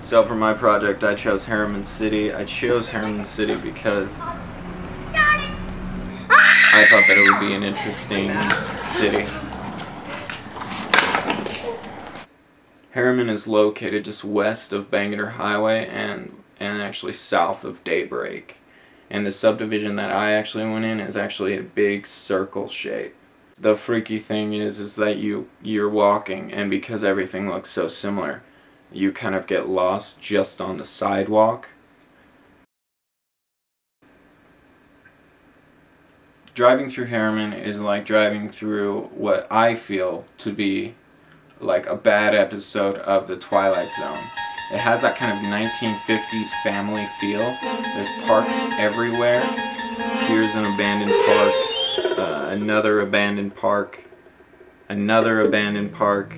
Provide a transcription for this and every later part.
So for my project, I chose Herriman City. I chose Herriman City because I thought that it would be an interesting city. Herriman is located just west of Bangor Highway and actually south of Daybreak. And the subdivision that I actually went in is actually a big circle shape. The freaky thing is that you're walking, and because everything looks so similar, you kind of get lost just on the sidewalk. Driving through Herriman is like driving through what I feel to be like a bad episode of The Twilight Zone. It has that kind of 1950s family feel. There's parks everywhere. Here's an abandoned park, another abandoned park, another abandoned park.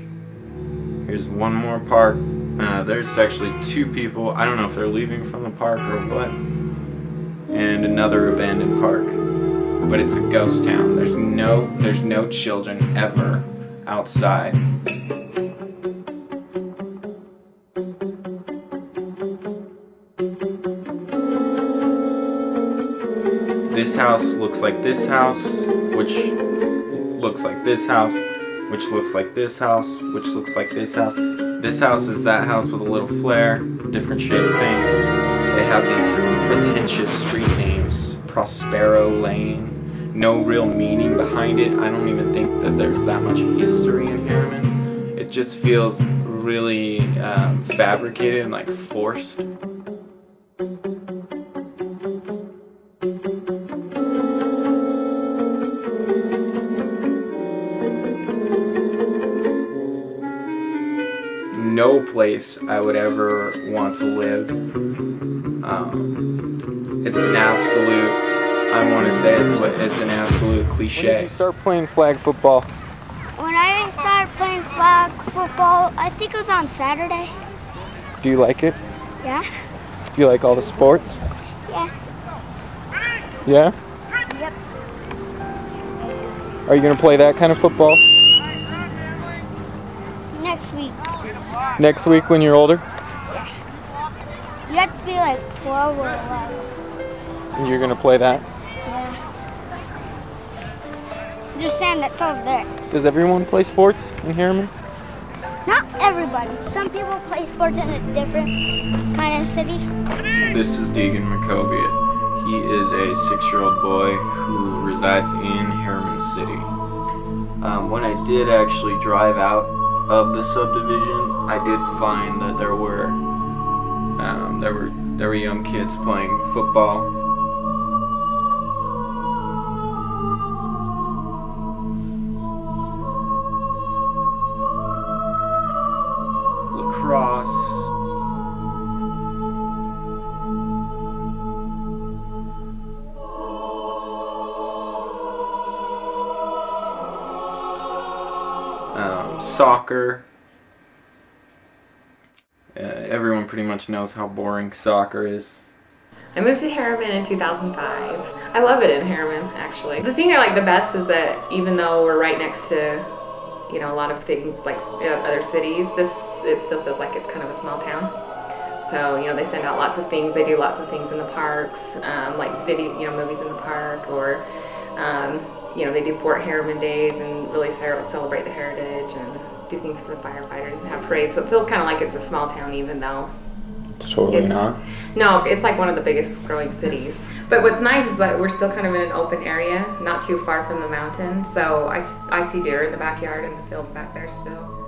Here's one more park. There's actually two people. I don't know if they're leaving from the park or what. And another abandoned park. But it's a ghost town. There's no children ever outside. This house looks like this house, which looks like this house, which looks like this house, which looks like this house. This house is that house with a little flare, different shade of paint. They have these pretentious street names, Prospero Lane, no real meaning behind it. I don't even think that there's that much history in Herriman. It just feels really fabricated and like forced. No place I would ever want to live. It's an absolute, I want to say it's an absolute cliche. When did you start playing flag football? When I started playing flag football, I think it was on Saturday. Do you like it? Yeah. Do you like all the sports? Yeah. Yeah? Yep. Are you going to play that kind of football? Next week. Next week when you're older? Yeah. You have to be like 12 or 11. And you're going to play that? Yeah. Just saying that's over there. Does everyone play sports in Herriman? Not everybody. Some people play sports in a different kind of city. This is Deegan McCoviet. He is a 6-year-old boy who resides in Herriman City. When I did actually drive out of the subdivision, I did find that there were young kids playing football. Lacrosse. Soccer. Everyone pretty much knows how boring soccer is. I moved to Herriman in 2005. I love it in Herriman, actually. The thing I like the best is that even though we're right next to, you know, a lot of things like other cities, it still feels like it's kind of a small town. So, you know, they send out lots of things. They do lots of things in the parks, like movies in the park, or you know, they do Fort Herriman Days and really celebrate the heritage and do things for the firefighters and have parades. So it feels kind of like it's a small town, even though it's totally not. No, it's like one of the biggest growing cities. But what's nice is that we're still kind of in an open area, not too far from the mountain. So I see deer in the backyard and the fields back there still.